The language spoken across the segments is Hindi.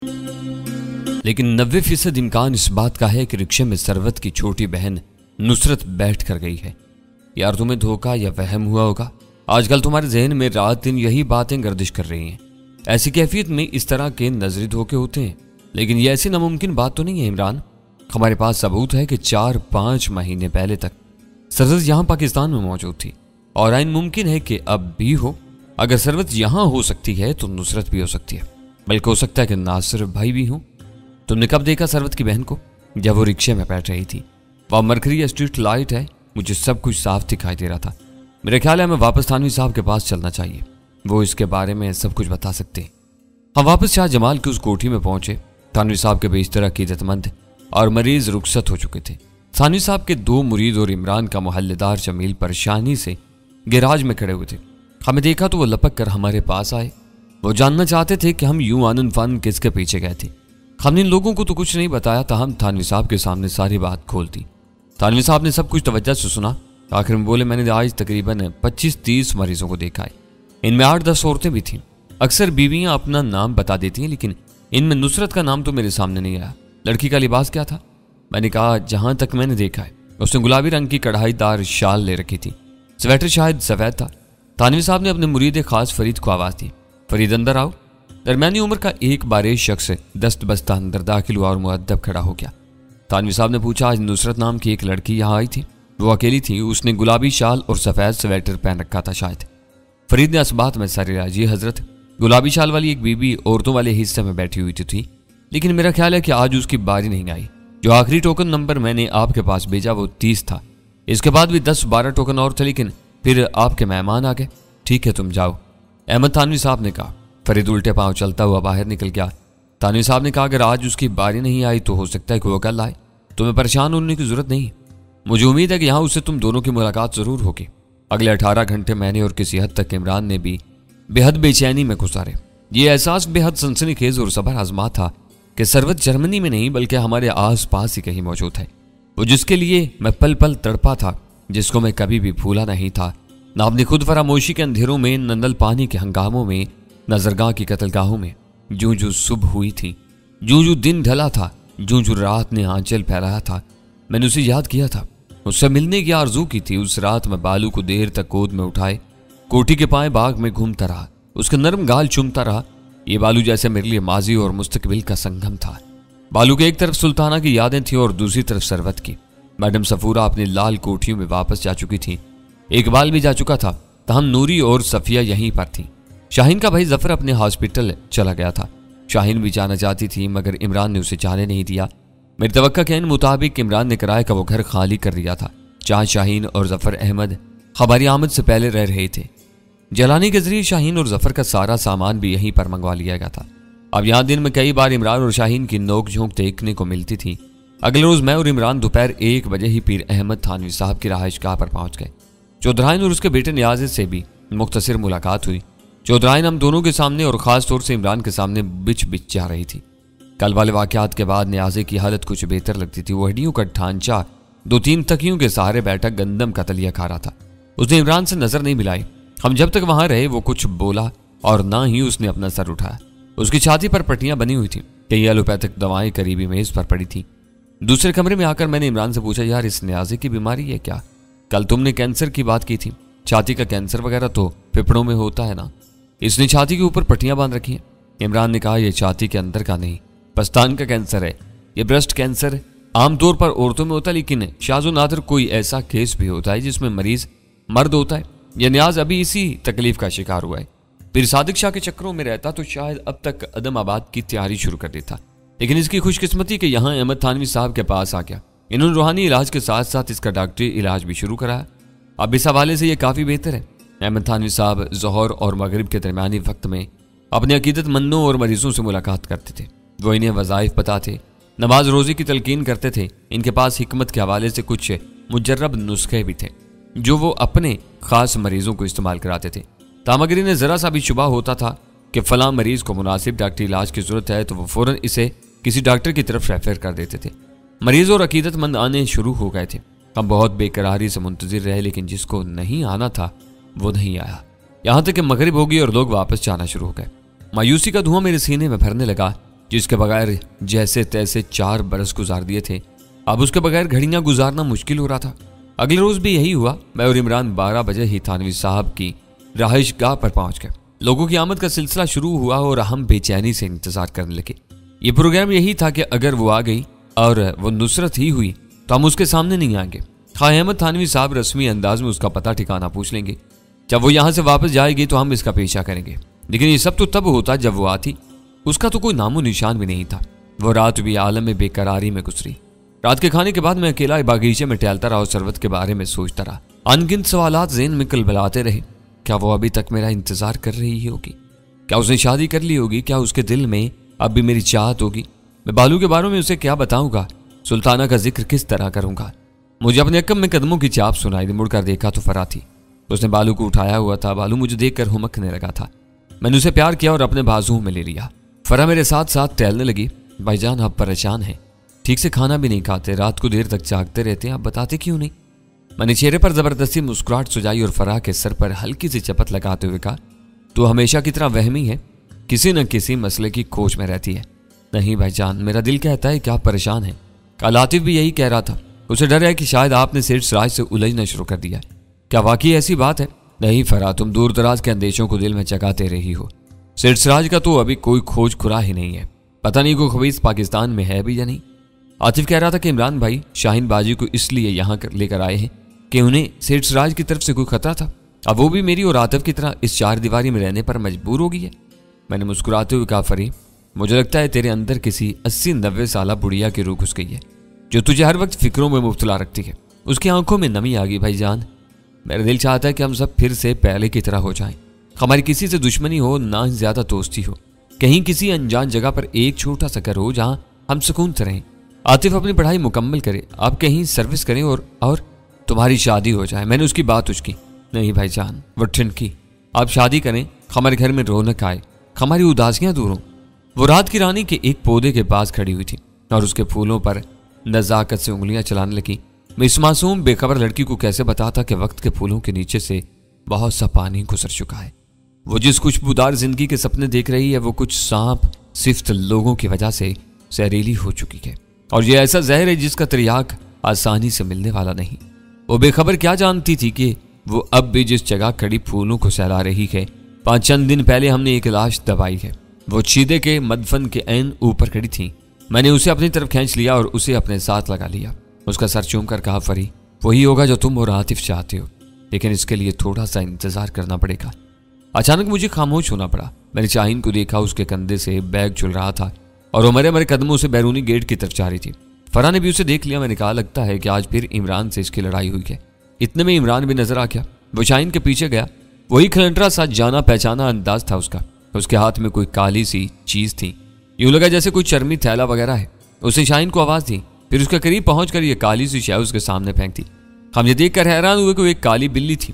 लेकिन 90% इम्कान इस बात का है कि रिक्शे में सरवत की छोटी बहन नुसरत बैठ कर गई है। यार तुम्हें धोखा या वहम हुआ होगा। आजकल तुम्हारे जहन में रात दिन यही बातें गर्दिश कर रही हैं। ऐसी कैफियत में इस तरह के नजरी धोखे होते हैं, लेकिन ये ऐसी नामुमकिन बात तो नहीं है इमरान। हमारे पास सबूत है कि 4-5 महीने पहले तक सरवत यहाँ पाकिस्तान में मौजूद थी और आइन मुमकिन है कि अब भी हो। अगर सरवत यहाँ हो सकती है तो नुसरत भी हो सकती है, बल्कि हो सकता है कि नासिर भाई भी हो। तुमने कब देखा सरवत की बहन को? जब वो रिक्शे में बैठ रही थी। वह मरकरी स्ट्रीट लाइट है, मुझे सब कुछ साफ दिखाई दे रहा था। मेरा ख्याल है हमें वापस थानवी साहब के पास चलना चाहिए, वो इसके बारे में सब कुछ बता सकते हैं। हम वापस शाह जमाल की उस कोठी में पहुंचे। थानवी साहब के बेशतर अकीदतमंद और मरीज रुखसत हो चुके थे। थानवी साहब के 2 मुरीद और इमरान का मोहल्लेदार जमील परेशानी से गैराज में खड़े हुए थे। हमें देखा तो वो लपक कर हमारे पास आए। वो जानना चाहते थे कि हम यूं आनन फान किसके पीछे गए थे। हमने इन लोगों को तो कुछ नहीं बताया था। हम थानवी साहब के सामने सारी बात खोल दी। थानवी साहब ने सब कुछ तवज्जो से सुना। आखिर में बोले, मैंने आज तकरीबन 25-30 मरीजों को देखा है। इनमें 8-10 औरतें भी थीं। अक्सर बीवियां अपना नाम बता देती हैं, लेकिन इनमें नुसरत का नाम तो मेरे सामने नहीं आया। लड़की का लिबास क्या था? मैंने कहा, जहां तक मैंने देखा है उसने गुलाबी रंग की कढ़ाईदार शाल ले रखी थी। स्वेटर शायद सफेद था। थानवी साहब ने अपने मुरीद खास फरीद को आवाज दी, फरीद अंदर आओ। दरमियानी उम्र का एक बारेज शख्स दस्त बस्ता अंदर दाखिल हुआ और मुअद्दब खड़ा हो गया। थानवी साहब ने पूछा, आज नुसरत नाम की एक लड़की यहाँ आई थी? वो अकेली थी। उसने गुलाबी शाल और सफेद स्वेटर पहन रखा था शायद। फरीद ने असबात में सर हिलाया, जी हजरत, गुलाबी शाल वाली एक बीबी औरतों वाले हिस्से में बैठी हुई थी, लेकिन मेरा ख्याल है कि आज उसकी बारी नहीं आई। जो आखिरी टोकन नंबर मैंने आपके पास भेजा वो 30 था। इसके बाद भी 10-12 टोकन और थे, लेकिन फिर आपके मेहमान आ गए। ठीक है, तुम जाओ, अहमद थानवी साहब ने कहा। फरीद उल्टे पांव चलता हुआ बाहर निकल गया। थानवी साहब ने कहा, अगर आज उसकी बारी नहीं आई तो हो सकता है कि वो कल आए। तुम्हें परेशान होने की जरूरत नहीं। मुझे उम्मीद है कि यहाँ उससे तुम दोनों की मुलाकात जरूर होगी। अगले 18 घंटे मैंने और किसी हद तक इमरान ने भी बेहद बेचैनी में गुजारे। ये एहसास बेहद सनसनीखेज और सबर आजमा था कि सरवत जर्मनी में नहीं बल्कि हमारे आस पास ही कहीं मौजूद है। वो जिसके लिए मैं पल पल तड़पा था, जिसको मैं कभी भी भूला नहीं था। ना अपनी खुद फरामोशी के अंधेरों में, नंदल पानी के हंगामों में, नजरगाह की कत्लगाहों में। जूं जूं सुबह हुई थी, जूं जूं दिन ढला था, जूं जूं रात ने आंचल फैलाया था, मैंने उसे याद किया था। उससे मिलने की आरजू की थी। उस रात मैं बालू को देर तक गोद में उठाए कोठी के पाए बाग में घूमता रहा, उसके नरम गाल चूमता रहा। ये बालू जैसे मेरे लिए माजी और मुस्तकबिल का संगम था। बालू के एक तरफ सुल्ताना की यादें थी और दूसरी तरफ सरवत की। मैडम सफूरा अपनी लाल कोठियों में वापस जा चुकी थी। इकबाल भी जा चुका था। तहम नूरी और सफिया यहीं पर थी। शाहीन का भाई जफर अपने हॉस्पिटल चला गया था। शाहीन भी जाना चाहती थी, मगर इमरान ने उसे जाने नहीं दिया। मेरी तवक्का के मुताबिक इमरान ने किराए का वो घर खाली कर दिया था जहाँ शाहीन और जफर अहमद हमारी आमद से पहले रह रहे थे। जलानी के जरिए शाहीन और जफर का सारा सामान भी यहीं पर मंगवा लिया गया था। अब यहाँ दिन में कई बार इमरान और शाहीन की नोक झोंक देखने को मिलती थी। अगले रोज मैं और इमरान दोपहर 1 बजे ही पीर अहमद थानवी साहब की रहायशगाह पर पहुंच गए। चौधराइन और उसके बेटे नियाज़ से भी मुख्तसर मुलाकात हुई। चौधराइन हम दोनों के सामने और खास तौर से इमरान के सामने बिच बिच जा रही थी। कल वाले वाकयात के बाद नियाज़े की हालत कुछ बेहतर लगती थी। वो हड्डियों का ढांचा 2-3 तकियों के सहारे बैठा गंदम का तलिया खा रहा था। उसने इमरान से नजर नहीं मिलाई। हम जब तक वहां रहे वो कुछ बोला और ना ही उसने अपना सर उठाया। उसकी छाती पर पट्टियां बनी हुई थी। कई एलोपैथिक दवाएं करीबी मेज पर पड़ी थी। दूसरे कमरे में आकर मैंने इमरान से पूछा, यार इस नियाज़े की बीमारी है क्या? कल तुमने कैंसर की बात की थी। छाती का कैंसर वगैरह तो फेफड़ों में होता है ना? इसने छाती के ऊपर पट्टियां बांध रखी हैं। इमरान ने कहा, यह छाती के अंदर का नहीं, पस्तान का कैंसर है। ये ब्रेस्ट कैंसर आमतौर पर औरतों में होता है, लेकिन शाज़ो नादर कोई ऐसा केस भी होता है जिसमें मरीज मर्द होता है। यह नियाज अभी इसी तकलीफ का शिकार हुआ है। पीर सादिक शाह के चक्रों में रहता तो शायद अब तक अदम आबाद की तैयारी शुरू कर देता, लेकिन इसकी खुशकिस्मती के यहाँ अहमद थानवी साहब के पास आ गया। इन्होंने रूहानी इलाज के साथ साथ इसका डॉक्टरी इलाज भी शुरू कराया। अब इस हवाले से यह काफ़ी बेहतर है। अहमद थानवी साहब ज़ोहर और मगरिब के दरमियानी वक्त में अपने अकीदतमंदों और मरीजों से मुलाकात करते थे। वो इन्हें वज़ाइफ बताते, नमाज रोज़ी की तलकीन करते थे। इनके पास हिकमत के हवाले से कुछ मुजर्रब नुस्खे भी थे जो वो अपने ख़ास मरीजों को इस्तेमाल कराते थे। तामगरी ने ज़रा सा भी शुबा होता था कि फ़लाँ मरीज़ को मुनासिब डॉक्टरी इलाज की ज़रूरत है तो वो फ़ौरन इसे किसी डॉक्टर की तरफ रेफर कर देते थे। मरीज़ और अकीदतमंद आने शुरू हो गए थे। हम बहुत बेकरारी से मुंतज़िर रहे, लेकिन जिसको नहीं आना था वो नहीं आया। यहाँ तक कि मगरिब हो गई और लोग वापस जाना शुरू हो गए। मायूसी का धुआं मेरे सीने में भरने लगा। जिसके बगैर जैसे तैसे 4 बरस गुजार दिए थे, अब उसके बगैर घड़ियां गुजारना मुश्किल हो रहा था। अगले रोज भी यही हुआ। मैं और इमरान 12 बजे ही थानवी साहब की रहाइशगाह पर पहुंच गए। लोगों की आमद का सिलसिला शुरू हुआ और हम बेचैनी से इंतजार करने लगे। ये प्रोग्राम यही था कि अगर वो आ गई और वो नुसरत ही हुई तो हम उसके सामने नहीं आएंगे। खां अहमद थानवी साहब रस्मी अंदाज में उसका पता ठिकाना पूछ लेंगे। जब वो यहाँ से वापस जाएगी तो हम इसका पेशा करेंगे। लेकिन ये सब तो तब होता जब वो आती। उसका तो कोई नामो निशान भी नहीं था। वो रात भी आलम में बेकरारी में गुजरी। रात के खाने के बाद मैं अकेला बागीचे में टहलता रहा और सरवत के बारे में सोचता रहा। अनगिनत सवालात ज़हन में कलबलाते रहे। क्या वो अभी तक मेरा इंतजार कर रही होगी? क्या उसने शादी कर ली होगी? क्या उसके दिल में अब भी मेरी चाहत होगी? मैं बालू के बारे में उसे क्या बताऊंगा? सुल्ताना का जिक्र किस तरह करूंगा? मुझे अपने अक्कम में कदमों की चाप सुनाई दी। मुड़कर देखा तो फरा थी। उसने बालू को उठाया हुआ था। बालू मुझे देखकर हुमकने लगा था। मैंने उसे प्यार किया और अपने बाजुओं में ले लिया। फरा मेरे साथ साथ टहलने लगी। भाईजान आप परेशान हैं, ठीक से खाना भी नहीं खाते, रात को देर तक जागते रहते हैं, आप बताते क्यों नहीं? मैंने चेहरे पर जबरदस्ती मुस्कुराहट सुझाई और फरा के सर पर हल्की सी चपत लगाते हुए कहा, तू हमेशा की तरह वहमी है, किसी न किसी मसले की खोज में रहती है। नहीं भाईजान, मेरा दिल कहता है कि आप परेशान हैं। कल आतिफ भी यही कह रहा था। उसे डर है कि शायद आपने सेठ सिराज से उलझना शुरू कर दिया है। क्या वाकई ऐसी बात है? नहीं फरा, तुम दूर दराज के अंदेशों को दिल में जगाते रही हो। सेठ सिराज का तो अभी कोई खोज खुरा ही नहीं है। पता नहीं कोई खबीस पाकिस्तान में है भी या नहीं। आतिफ कह रहा था कि इमरान भाई शाहीन बाजी को इसलिए यहाँ लेकर आए हैं कि उन्हें सेठ सिराज की तरफ से कोई खतरा था। अब वो भी मेरी और आतिफ की तरह इस 4 दीवारी में रहने पर मजबूर हो गई है। मैंने मुस्कुराते हुए कहा, फरी मुझे लगता है तेरे अंदर किसी 80-90 साल बुढ़िया की रूह घुस गई है जो तुझे हर वक्त फिक्रों में मुब्तला रखती है। उसकी आंखों में नमी आ गई। भाईजान मेरा दिल चाहता है कि हम सब फिर से पहले की तरह हो जाएं। हमारी किसी से दुश्मनी हो, ना ही ज्यादा दोस्ती हो। कहीं किसी अनजान जगह पर एक छोटा सा घर हो जहां हम सुकून से रहें। आतिफ अपनी पढ़ाई मुकम्मल करे, आप कहीं सर्विस करें और तुम्हारी शादी हो जाए। मैंने उसकी बात उसकी। नहीं भाईजान, वो ठिनकी, आप शादी करें, हमारे घर में रौनक आए, हमारी उदासियां दूर हों। वो रात की रानी के एक पौधे के पास खड़ी हुई थी और उसके फूलों पर नजाकत से उंगलियां चलाने लगी। मैं इस मासूम बेखबर लड़की को कैसे बताता कि वक्त के फूलों के नीचे से बहुत सा पानी गुजर चुका है। वो जिस खुशबूदार जिंदगी के सपने देख रही है वो कुछ सांप सिफ्त लोगों की वजह से जहरीली हो चुकी है और ये ऐसा जहर है जिसका त्रियाक आसानी से मिलने वाला नहीं। वो बेखबर क्या जानती थी कि वो अब भी जिस जगह खड़ी फूलों को सहला रही है, 5 चंद दिन पहले हमने एक लाश दबाई है। वो चीदे के मदफन के ऐन ऊपर खड़ी थी। मैंने उसे अपनी तरफ खींच लिया और उसे अपने साथ लगा लिया। उसका सर चूम कर कहा, फरी वही होगा जो तुम और आतिफ चाहते हो, लेकिन इसके लिए थोड़ा सा इंतजार करना पड़ेगा। अचानक मुझे खामोश होना पड़ा। मैंने शाहीन को देखा, उसके कंधे से बैग झुल रहा था और वो मरे कदमों से बैरूनी गेट की तरफ जा रही थी। फरा ने भी उसे देख लिया। मैंने कहा, लगता है कि आज फिर इमरान से इसकी लड़ाई हुई है। इतने में इमरान भी नजर आ गया। वो शाहीन के पीछे गया। वही खलंटरा सा जाना पहचाना अंदाज था उसका। उसके हाथ में कोई काली सी चीज थी, यूं लगा जैसे कोई चर्मी थैला वगैरह है। उसने शाहीन को आवाज दी, फिर उसके करीब पहुंचकर ये काली सी शय उसके सामने फेंक दी। हम ये देखकर हैरान हुए कि वो एक काली बिल्ली थी।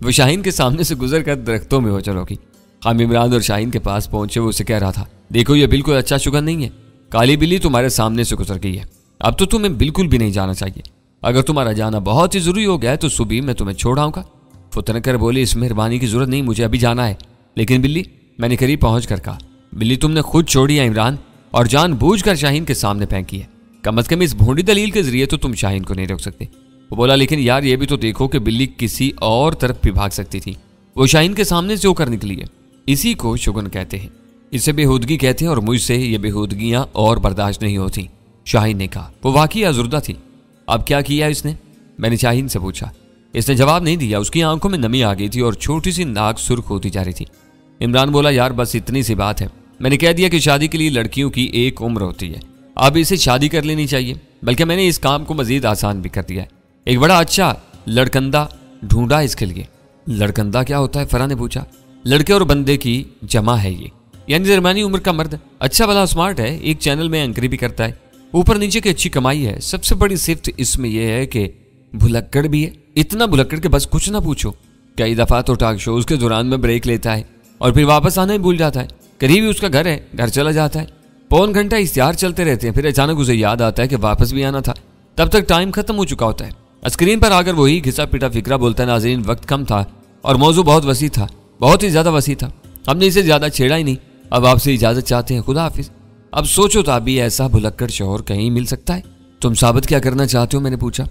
वो शाहीन के सामने से गुजर कर दरख्तों में हो चलोगी। हम इमरान और शाहीन के पास पहुंचे। वो उसे कह रहा था, देखो ये बिल्कुल अच्छा शुगर नहीं है। काली बिल्ली तुम्हारे सामने से गुजर गई है। अब तो तुम्हें बिल्कुल भी नहीं जाना चाहिए। अगर तुम्हारा जाना बहुत ही जरूरी हो गया है तो सुबह मैं तुम्हें छोड़ आऊंगा। फुतन कर बोली, इस मेहरबानी की जरूरत नहीं, मुझे अभी जाना है। लेकिन बिल्ली, मैंने करीब पहुंच कर कहा, बिल्ली तुमने खुद छोड़ी है इमरान और जानबूझकर शाहीन के सामने फेंकी है। कम अज कम इस भोंडी दलील के जरिए तो तुम शाहीन को नहीं रोक सकते। वो बोला, लेकिन यार ये भी तो देखो कि बिल्ली किसी और तरफ भी भाग सकती थी। वो शाहीन के सामने से होकर निकली है। इसी को शुगन कहते हैं, इसे बेहूदगी कहते हैं और मुझसे ये बेहूदगियां और बर्दाश्त नहीं होती। शाहीन ने कहा, वो वाकई आजुर्दा थी। अब क्या किया इसने? मैंने शाहीन से पूछा। इसने जवाब नहीं दिया। उसकी आंखों में नमी आ गई थी और छोटी सी नाक सुर्ख होती जा रही थी। इमरान बोला, यार बस इतनी सी बात है। मैंने कह दिया कि शादी के लिए लड़कियों की एक उम्र होती है, अब इसे शादी कर लेनी चाहिए। बल्कि मैंने इस काम को मजीद आसान भी कर दिया है। एक बड़ा अच्छा लड़कंदा ढूंढा इसके लिए। लड़कंदा क्या होता है? फरा ने पूछा। लड़के और बंदे की जमा है ये, यानी दरमियानी उम्र का मर्द। अच्छा भला स्मार्ट है, एक चैनल में एंकरी भी करता है, ऊपर नीचे की अच्छी कमाई है। सबसे बड़ी सिफ्त इसमें यह है कि भुलक्कड़ भी है। इतना भुलक्कड़ के बस कुछ ना पूछो। कई दफा तो टॉक शोज के दौरान में ब्रेक लेता है और फिर वापस आना ही भूल जाता है। करीब ही उसका घर है, घर चला जाता है। पौन घंटा इश्तिहार चलते रहते हैं, फिर अचानक उसे याद आता है कि वापस भी आना था। तब तक टाइम खत्म हो चुका होता है। स्क्रीन पर आकर वही घिसा पिटा फिक्रा बोलता है, नाज़रीन वक्त कम था और मौजू बहुत वसी था, बहुत ही ज्यादा वसी था। हमने इसे ज्यादा छेड़ा ही नहीं। अब आपसे इजाजत चाहते हैं, खुदा हाफिज। अब सोचो तो अभी ऐसा भुलक्कड़ शौहर कहीं मिल सकता है? तुम साबित क्या करना चाहते हो? मैंने पूछा।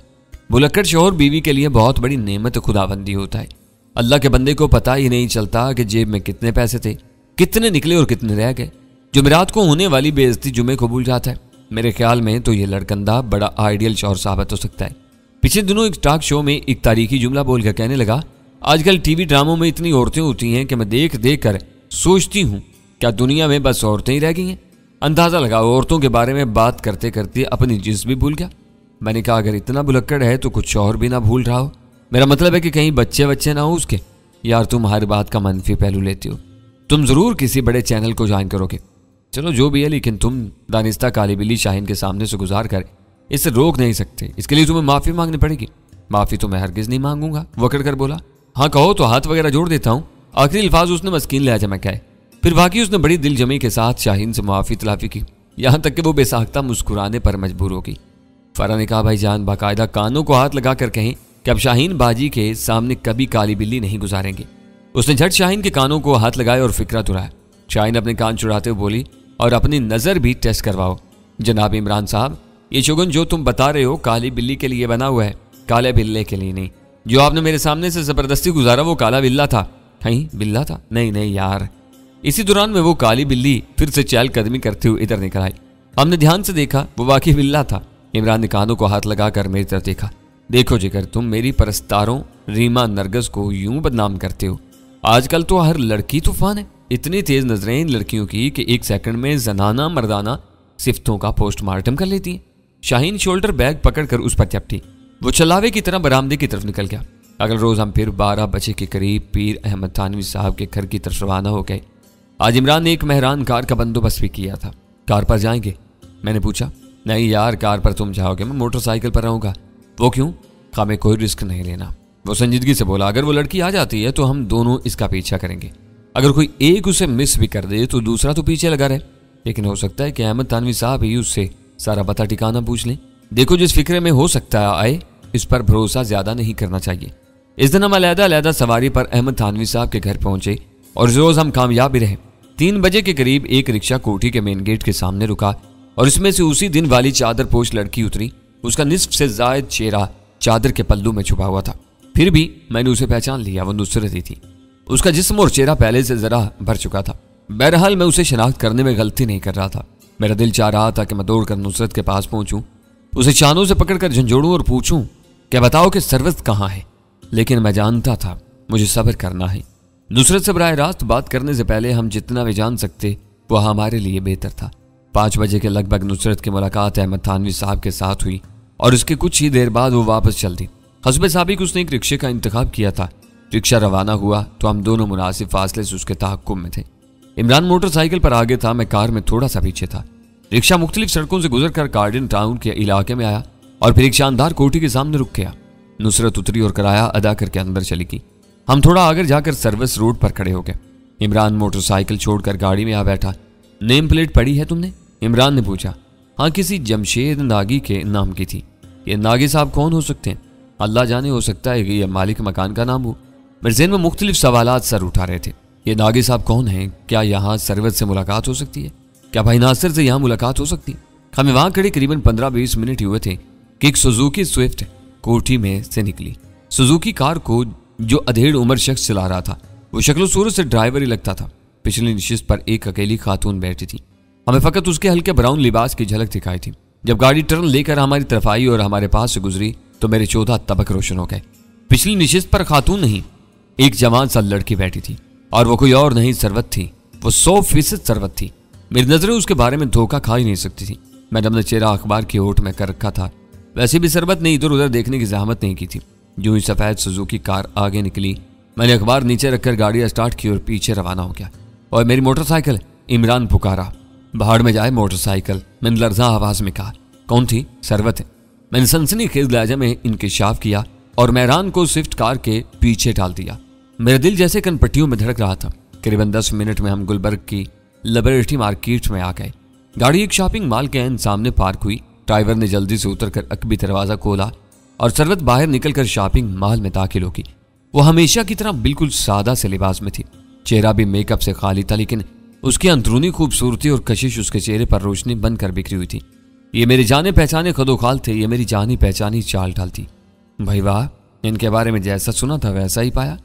भुलक्कड़ शौहर बीवी के लिए बहुत बड़ी नेमत खुदाबंदी होता है। अल्लाह के बंदे को पता ही नहीं चलता कि जेब में कितने पैसे थे, कितने निकले और कितने रह गए। जुमेरात को होने वाली बेइज्जती जुमे को भूल जाता है। मेरे ख्याल में तो ये लड़कंदा बड़ा आइडियल शौहर साबित हो सकता है। पिछले दिनों एक टॉक शो में एक तारीखी जुमला बोलकर कहने लगा, आजकल टीवी ड्रामों में इतनी औरतें होती हैं कि मैं देख देख कर सोचती हूँ क्या दुनिया में बस औरतें ही रह गई हैं। अंदाजा लगाओ, औरतों के बारे में बात करते करते अपनी जिन्स भी भूल गया। मैंने कहा, अगर इतना भुलक्कड़ है तो कुछ और भी ना भूल रहा हो। मेरा मतलब है कि कहीं बच्चे बच्चे ना हो उसके। यार तुम हर बात का मनफी पहलू लेती हो। तुम जरूर किसी बड़े चैनल को ज्वाइन करोगे। चलो जो भी है, लेकिन तुम दानिस्ता काली बिल्ली शाहीन के सामने से गुजार कर इसे रोक नहीं सकते। इसके लिए तुम्हें माफी मांगनी पड़ेगी। माफी तो मैं हरगिज नहीं मांगूंगा, वकड़ कर बोला। हाँ कहो तो हाथ वगैरह जोड़ देता हूँ। आखिरी अल्फाज उसने मस्कीन लहजा में कहे। फिर बाकी उसने बड़ी दिल जमी के साथ शाहीन से माफी तलाफी की, यहाँ तक कि वो बेसाख्ता मुस्कुराने पर मजबूर होगी। फरा ने कहा, भाईजान बाकायदा कानों को हाथ लगा कर कहें कि अब शाहीन बाजी के सामने कभी काली बिल्ली नहीं गुजारेंगे। उसने झट शाहीन के कानों को हाथ लगाया और फिक्रा तुराया। शाहीन अपने कान चुराते हुए बोली, और अपनी नजर भी टेस्ट करवाओ। जनाब इमरान साहब, ये शुगन जो तुम बता रहे हो काली बिल्ली के लिए बना हुआ है, काले बिल्ले के लिए नहीं। जो आपने मेरे सामने से जबरदस्ती गुजारा वो काला बिल्ला था। नहीं बिल्ला था? नहीं नहीं यार। इसी दौरान में वो काली बिल्ली फिर से चहलकदमी करते हुए इधर निकल आई। हमने ध्यान से देखा, वो वाकई बिल्ला था। इमरान ने कानों को हाथ लगाकर मेरी तरफ देखा। देखो जिगर, तुम मेरी परस्तारों रीमा नरगस को यूं बदनाम करते हो। आजकल तो हर लड़की तूफान है। इतनी तेज नजरें इन लड़कियों की कि एक सेकंड में जनाना मर्दाना सिफ्तों का पोस्टमार्टम कर लेती हैं। शाहीन शोल्डर बैग पकड़कर उस पर चपटी। वो चलावे की तरह बरामदे की तरफ निकल गया। अगले रोज हम फिर 12 बजे के करीब पीर अहमद थानवी साहब के घर की तरफ रवाना हो गए। आज इमरान ने एक मेहरान कार का बंदोबस्त भी किया था। कार पर जाएंगे? मैंने पूछा। नहीं यार, कार पर तुम जाओगे, मैं मोटरसाइकिल पर रहूंगा। वो क्यों? हमें कोई रिस्क नहीं लेना। वो संजीदगी से बोला, अगर वो लड़की आ जाती है तो हम दोनों इसका पीछा करेंगे। अगर कोई एक उसे मिस भी कर दे तो दूसरा तो पीछे लगा रहे। लेकिन हो सकता है कि अहमद थानवी साहब ही उससे सारा पता ठिकाना पूछ लें। देखो जिस फिक्रे में हो सकता है आए, इस पर भरोसा ज्यादा नहीं करना चाहिए। इस दिन हम अलहदा सवारी पर अहमद थानवी साहब के घर पहुंचे और इस रोज हम कामयाब भी रहे। 3 बजे के करीब एक रिक्शा कोठी के मेन गेट के सामने रुका और इसमें से उसी दिन वाली चादर पोश लड़की उतरी। उसका निस्फ से जायद चेहरा चादर के पल्लू में छुपा हुआ था। फिर भी मैंने उसे पहचान लिया, वो नुसरत ही थी। उसका जिस्म और चेहरा पहले से जरा भर चुका था। बहरहाल मैं उसे शनाख्त करने में गलती नहीं कर रहा था। मेरा दिल चाह रहा था कि मैं दौड़कर नुसरत के पास पहुंचूं, उसे चानों से पकड़कर झंझोड़ूं और पूछूं क्या बताओ कि सरवत कहाँ है। लेकिन मैं जानता था मुझे सब्र करना है। नुसरत से बराह रास्त बात करने से पहले हम जितना भी जान सकते वह हमारे लिए बेहतर था। 5 बजे के लगभग नुसरत की मुलाकात अहमद थानवी साहब के साथ हुई और उसके कुछ ही देर बाद वो वापस चल दी। हस्बे साबिक उसने एक रिक्शे का इंतखाब किया था। रिक्शा रवाना हुआ तो हम दोनों मुनासिब फासले से उसके तहक्कुम में थे। इमरान मोटरसाइकिल पर आगे था, मैं कार में थोड़ा सा पीछे था। रिक्शा मुख्तलिफ सड़कों से गुजरकर गार्डन टाउन के इलाके में आया और फिर एक शानदार कोठी के सामने रुक गया। नुसरत उतरी और किराया अदा करके अंदर चली गई। हम थोड़ा आगे जाकर सर्विस रोड पर खड़े हो गए। इमरान मोटरसाइकिल छोड़कर गाड़ी में आ बैठा। नेम प्लेट पढ़ी है तुमने? इमरान ने पूछा। हाँ, किसी जमशेद नागी के नाम की थी। ये नागी साहब कौन हो सकते हैं? अल्लाह जाने, हो सकता है कि यह मालिक मकान का नाम हो। मेरे ज़हन में मुख्तलिफ सवालात सर उठा रहे थे। ये नागी साहब कौन हैं? क्या यहाँ सरवत से मुलाकात हो सकती है? क्या भाई नासिर से यहाँ मुलाकात हो सकती है? हमें वहाँ खड़े करीबन 15-20 मिनट हुए थे कि एक सुजुकी स्विफ्ट कोठी में से निकली। सुजुकी कार को जो अधेड़ उम्र शख्स चला रहा था वो शक्ल सूरत से ड्राइवर ही लगता था। पिछली नशिस्त पर एक अकेली खातून बैठी थी। हमें फकत उसके हल्के ब्राउन लिबास की झलक दिखाई थी। जब गाड़ी टर्न लेकर हमारी तरफ आई और हमारे पास से गुजरी तो मेरे 14 तबक रोशन हो गए। पिछली नशिस्त पर खातून नहीं, एक जवान सा लड़की बैठी थी और वो कोई और नहीं सरवत थी। वो 100% सरवत थी। मेरी नजरें उसके बारे में धोखा खा ही नहीं सकती थी। मैंने अपना चेहरा अखबार की ओट में कर रखा था। वैसे भी सरवत ने इधर उधर देखने की जहमत नहीं की थी। जो ही सफेद सुजुकी कार आगे निकली, मैंने अखबार नीचे रखकर गाड़ी स्टार्ट की और पीछे रवाना हो गया। और मेरी मोटरसाइकिल? इमरान पुकारा। भाड़ में जाए मोटरसाइकिल, मैंने लर्जा आवाज में कहा। कौन थी? सरवत है। मैंने सनसनीखेज लहजे में इंकिशाफ किया और मेहरान को स्विफ्ट कार के पीछे डाल दिया। मेरा दिल जैसे कनपट्टियों में धड़क रहा था। करीबन 10 मिनट में हम गुलबर्ग की लिबर्टी मार्केट में आ गए। गाड़ी एक शॉपिंग मॉल के एन सामने पार्क हुई। ड्राइवर ने जल्दी से उतरकर अकबी दरवाजा खोला और सरवत बाहर निकलकर शॉपिंग मॉल में दाखिल होगी। वो हमेशा की तरह बिल्कुल सादा से लिबास में थी। चेहरा भी मेकअप से खाली था, लेकिन उसकी अंदरूनी खूबसूरती और कशिश उसके चेहरे पर रोशनी बनकर बिखरी हुई थी। ये मेरे जाने पहचाने खदोखाल थे, ये मेरी जानी पहचानी चाल ढाल थी। भाई वाह, इनके बारे में जैसा सुना था वैसा ही पाया।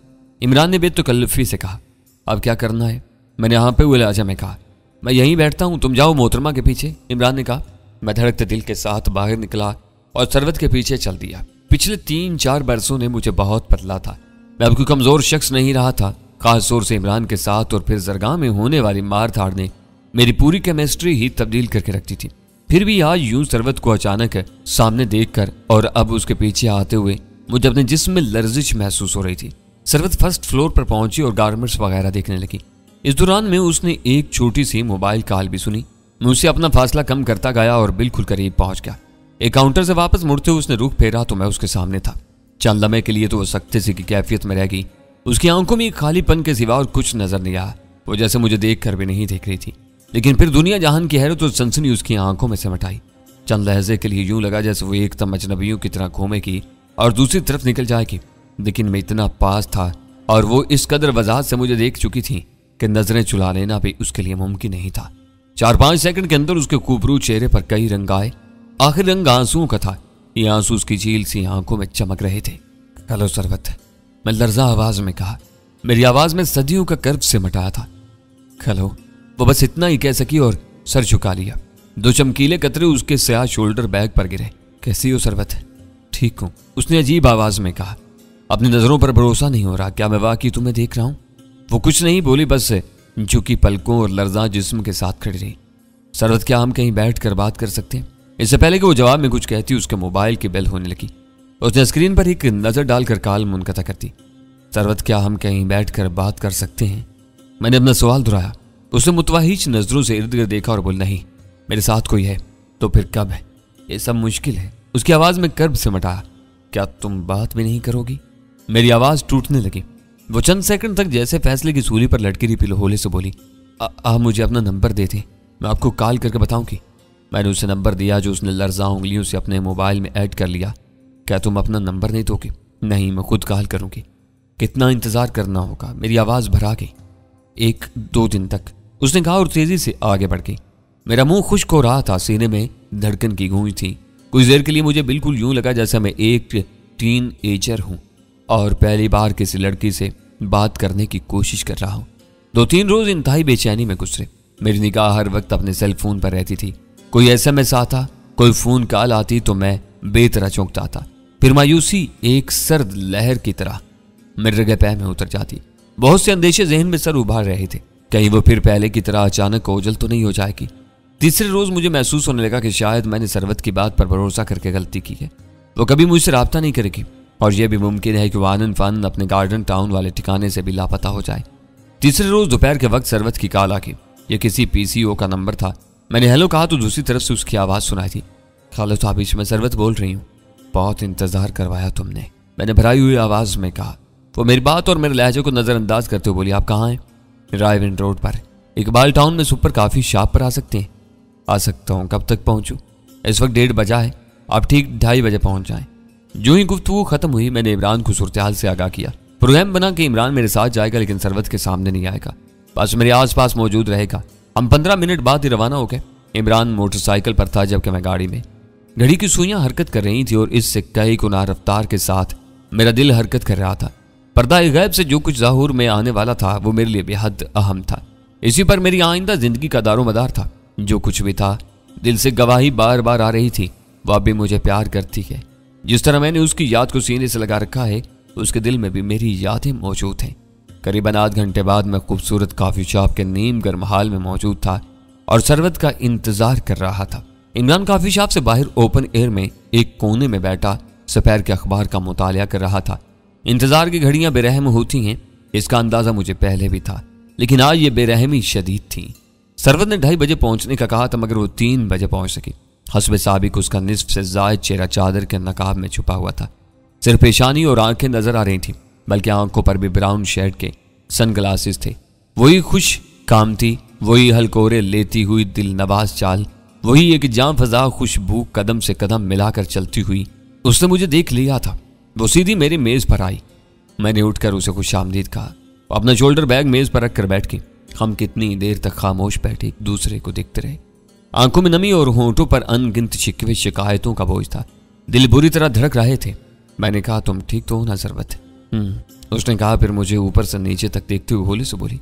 इमरान ने बेतकल्लुफी से कहा। अब क्या करना है? मैंने यहाँ पे हुए लहजा में कहा। मैं यहीं बैठता हूँ, तुम जाओ मोहतरमा के पीछे, इमरान ने कहा। मैं धड़कते दिल के साथ बाहर निकला और सरवत के पीछे चल दिया। पिछले 3-4 बरसों ने मुझे बहुत बदला था। मैं अब कोई कमजोर शख्स नहीं रहा था। खास तौर से इमरान के साथ और फिर जरगाह में होने वाली मार धाड़ ने मेरी पूरी केमिस्ट्री ही तब्दील करके रखती थी। फिर भी आज यूं सरवत को अचानक सामने देखकर और अब उसके पीछे आते हुए मुझे अपने जिस्म में लर्जिश महसूस हो रही थी। सरवत फर्स्ट फ्लोर पर पहुंची और गारमेंट्स वगैरह देखने लगी। इस दौरान में उसने एक छोटी सी मोबाइल कॉल भी सुनी। मैं उससे अपना फासला कम करता गया और बिल्कुल करीब पहुंच गया। एक काउंटर से वापस मुड़ते हुए उसने रुख फेरा तो मैं उसके सामने था। चंद लम्हे के लिए तो वो सख्ते से की कैफियत में रह गई। उसकी आंखों में खालीपन के सिवा और कुछ नजर नहीं आया। वो जैसे मुझे देख कर भी नहीं देख रही थी, लेकिन फिर दुनिया जहान की हैरत और सनसनी उसकी आंखों में सिमट आई। चंद लहजे के लिए यूं लगा जैसे वो एकदम अजनबियों की तरह घूमेगी और दूसरी तरफ निकल जाएगी, लेकिन मैं इतना पास था और वो इस कदर वजाहत से मुझे देख चुकी थी कि नजरें चुरा लेना भी उसके लिए मुमकिन नहीं था। 4-5 सेकंड के अंदर उसके खूबरू चेहरे पर कई रंग आए। आखिर रंग आंसुओं का था। ये आंसू उसकी झील सी आंखों में चमक रहे थे। हेलो सरवत, मैं लर्जा आवाज में कहा। मेरी आवाज में सदियों का कर्ब से मटाया था। हेलो, वो बस इतना ही कह सकी और सर झुका लिया। 2 चमकीले कतरे उसके स्याह शोल्डर बैग पर गिरे। कैसी हो सरवत? ठीक हूं, उसने अजीब आवाज में कहा। अपनी नजरों पर भरोसा नहीं हो रहा, क्या मैं वाकई तुम्हें देख रहा हूं? वो कुछ नहीं बोली, बस झुकी पलकों और लर्जा जिस्म के साथ खड़ी रही। सरवत, क्या हम कहीं बैठ कर बात कर सकते हैं? इससे पहले कि वो जवाब में कुछ कहती उसके मोबाइल की बेल होने लगी। उसने स्क्रीन पर एक नजर डालकर कॉल मुनक़ता कर दी। सरवत, क्या हम कहीं बैठकर बात कर सकते हैं? मैंने अपना सवाल दोहराया। उसने मुतवाहिज नजरों से इर्द गिर्द देखा और बोल, नहीं, मेरे साथ कोई है। तो फिर कब है? ये सब मुश्किल है। उसकी आवाज में कर्ब से मटाया। क्या तुम बात भी नहीं करोगी? मेरी आवाज टूटने लगी। वो चंद सेकंड तक जैसे फैसले की सूली पर लटकी रही पिलहोले से बोली, आप मुझे अपना नंबर दे दें, मैं आपको कॉल करके बताऊंगी। मैंने उसे नंबर दिया जो उसने लर्जा उंगलियों से अपने मोबाइल में ऐड कर लिया। क्या तुम अपना नंबर नहीं दोगे? नहीं, मैं खुद कॉल करूंगी। कितना इंतजार करना होगा? मेरी आवाज भरा गई। 1-2 दिन तक, उसने कहा और तेजी से आगे बढ़ गई। मेरा मुंह खुश्क हो रहा था, सीने में धड़कन की गूंज थी। कुछ देर के लिए मुझे बिल्कुल यूं लगा जैसा मैं एक टीनएजर हूं और पहली बार किसी लड़की से बात करने की कोशिश कर रहा हूं। 2-3 रोज इंतहाई बेचैनी में गुजरे। मेरी निगाह हर वक्त अपने सेल फोन पर रहती थी। कोई SMS आता, कोई फोन कॉल आती तो मैं बेतरह चौंकता था। फिर मायूसी एक सर्द लहर की तरह मेरे रगे पैर में उतर जाती। बहुत से अंदेशे जहन में सर उभार रहे थे, कहीं वो फिर पहले की तरह अचानक ओझल तो नहीं हो जाएगी। तीसरे रोज मुझे महसूस होने लगा कि शायद मैंने सरवत की बात पर भरोसा करके गलती की है। वो कभी मुझसे राब्ता नहीं करेगी और यह भी मुमकिन है कि वो आनंद फानंद अपने गार्डन टाउन वाले ठिकाने से भी लापता हो जाए। तीसरे रोज दोपहर के वक्त सरवत की कॉल आ गई। यह किसी PCO का नंबर था। मैंने हेलो कहा तो दूसरी तरफ से उसकी आवाज सुनाई थी। खालो ताबिश, मैं सरवत बोल रही हूँ। बहुत इंतजार करवाया तुमने, मैंने भराई हुई आवाज में कहा। वो मेरी बात और मेरे लहजे को नजरअंदाज करते हुए बोली, आप कहाँ हैं? रायविंड रोड पर, इकबाल टाउन में सुपर काफी शॉप पर आ सकते हैं? आ सकता हूँ, कब तक पहुंचूं? इस वक्त 1:30 बजा है, आप ठीक 2:30 बजे पहुंच जाएं। जो ही गुफ्तगू खत्म हुई मैंने इमरान को सूरत-ए-हाल से आगाह किया। प्रोग्राम बना कि इमरान मेरे साथ जाएगा लेकिन सरवत के सामने नहीं आएगा, बस मेरे आसपास मौजूद रहेगा। हम 15 मिनट बाद ही रवाना हो गए। इमरान मोटरसाइकिल पर था जबकि मैं गाड़ी में। घड़ी की सुइयां हरकत कर रही थी और इससे कई गुना रफ्तार के साथ मेरा दिल हरकत कर रहा था। पर्दा गैब से जो कुछ ज़ाहुर में आने वाला था वो मेरे लिए बेहद अहम था। इसी पर मेरी आइंदा जिंदगी का दारोमदार था। जो कुछ भी था, दिल से गवाही बार बार आ रही थी, वह भी मुझे प्यार करती है। जिस तरह मैंने उसकी याद को सीने से लगा रखा है, उसके दिल में भी मेरी यादें मौजूद हैं। करीबन आध घंटे बाद मैं खूबसूरत कॉफी शॉप के नीम गर्म हाल में मौजूद था और सरवत का इंतजार कर रहा था। इमरान कॉफी शॉप से बाहर ओपन एयर में एक कोने में बैठा सफेर के अखबार का मुतालिया कर रहा था। इंतजार की घड़ियां बेरहम होती हैं, इसका अंदाजा मुझे पहले भी था, लेकिन आज ये बेरहमी शदीद थी। सरवत ने 2:30 बजे पहुंचने का कहा था, मगर वो 3 बजे पहुंच सकी। हस्बे साबिक उसका निस्फ से जायद चेहरा चादर के नकाब में छुपा हुआ था। सिर्फ पेशानी और आंखें नजर आ रही थी, बल्कि आंखों पर भी ब्राउन शेड के सनग्लासेस थे। वही खुश कामती, वही हलकोरे लेती हुई दिल नवाज चाल, वही एक जाम फजा खुशबू कदम से कदम मिलाकर चलती हुई उसने मुझे देख लिया था। वो सीधी मेरी मेज पर आई। मैंने उठकर उसे खुशामदीद कहा। अपना शोल्डर बैग मेज पर रखकर बैठ गई। हम कितनी देर तक खामोश बैठे एक दूसरे को देखते रहे। आंखों में नमी और होंठों पर अनगिनत शिकवे शिकायतों का बोझ था। दिल बुरी तरह धड़क रहे थे। मैंने कहा, तुम ठीक तो हो ना सरवत? उसने कहा, फिर मुझे ऊपर से नीचे तक देखते हुए होली से बोली,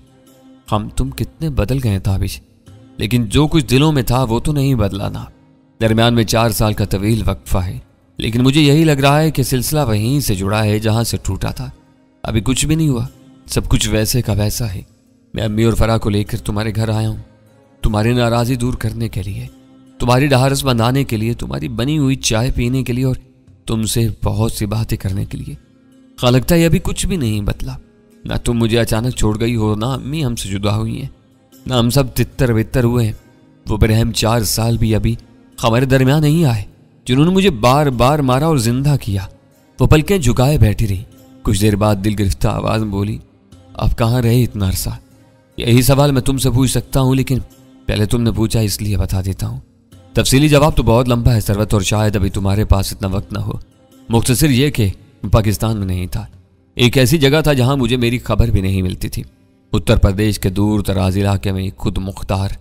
हम तुम कितने बदल गए ताबिश, लेकिन जो कुछ दिलों में था वो तो नहीं बदला ना। दरमियान में 4 साल का तवील वक्फा है, लेकिन मुझे यही लग रहा है कि सिलसिला वहीं से जुड़ा है जहां से टूटा था। अभी कुछ भी नहीं हुआ, सब कुछ वैसे का वैसा है। मैं अम्मी और फराह को लेकर तुम्हारे घर आया हूँ, तुम्हारी नाराजगी दूर करने के लिए, तुम्हारी ढारस बंधाने के लिए, तुम्हारी बनी हुई चाय पीने के लिए और तुमसे बहुत सी बातें करने के लिए। हाँ, लगता है अभी कुछ भी नहीं बदला। ना तुम मुझे अचानक छोड़ गई हो, ना अम्मी हमसे जुदा हुई हैं, ना हम सब तितर बितर हुए हैं। वो बेरहम 4 साल भी अभी हमारे दरमियान नहीं आए, जिन्होंने मुझे बार बार मारा और जिंदा किया। वो पलकें झुकाए बैठी रही। कुछ देर बाद दिल गिरफ्ता आवाज में बोली, अब कहाँ रहे इतना अरसा? यही सवाल मैं तुमसे पूछ सकता हूँ, लेकिन पहले तुमने पूछा इसलिए बता देता हूँ। तफसीली जवाब तो बहुत लंबा है सरवत, और शायद अभी तुम्हारे पास इतना वक्त ना हो। मुख्तसर ये कि पाकिस्तान में नहीं था, एक ऐसी जगह था जहां मुझे मेरी खबर भी नहीं मिलती थी। उत्तर प्रदेश के दूर दराज इलाके में खुद मुख्तार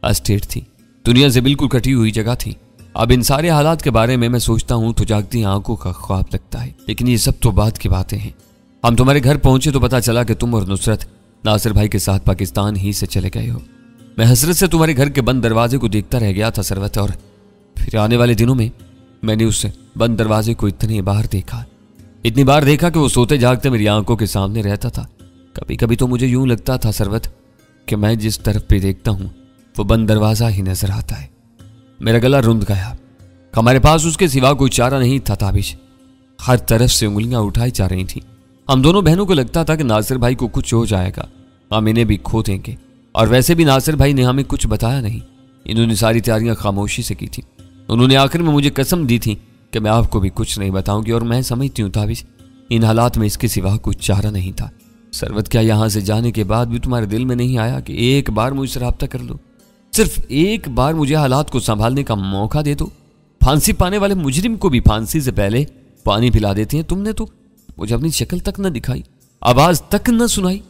एस्टेट थी, दुनिया से बिल्कुल कटी हुई जगह थी। अब इन सारे हालात के बारे में मैं सोचता हूं तो जागती आंखों का ख्वाब लगता है, लेकिन ये सब तो बात की बातें हैं। हम तुम्हारे घर पहुंचे तो पता चला कि तुम और नुसरत नासिर भाई के साथ पाकिस्तान ही से चले गए हो। मैं हसरत से तुम्हारे घर के बंद दरवाजे को देखता रह गया था सरवत, और फिर आने वाले दिनों में मैंने उस बंद दरवाजे को इतनी बार देखा कि वो सोते जागते मेरी आंखों के सामने रहता था। कभी कभी तो मुझे यूं लगता था सरवत कि मैं जिस तरफ पे देखता हूं वो बंद दरवाजा ही नजर आता है। मेरा गला रुंध गया। हमारे पास उसके सिवा कोई चारा नहीं था ताबिश। हर तरफ से उंगलियां उठाई जा रही थी। हम दोनों बहनों को लगता था कि नासिर भाई को कुछ हो जाएगा, हम इन्हें भी खो देंगे। और वैसे भी नासिर भाई ने हमें कुछ बताया नहीं। इन्होंने सारी तैयारियां खामोशी से की थी। उन्होंने आखिर में मुझे कसम दी थी कि मैं आपको भी कुछ नहीं बताऊंगी, और मैं समझती हूँ ताबिश इन हालात में इसके सिवा कुछ चारा नहीं था। सरवत, क्या यहां से जाने के बाद भी तुम्हारे दिल में नहीं आया कि एक बार मुझसे राब्ता कर लो? सिर्फ एक बार मुझे हालात को संभालने का मौका दे दो। फांसी पाने वाले मुजरिम को भी फांसी से पहले पानी पिला देते हैं। तुमने तो मुझे अपनी शक्ल तक न दिखाई, आवाज तक न सुनाई।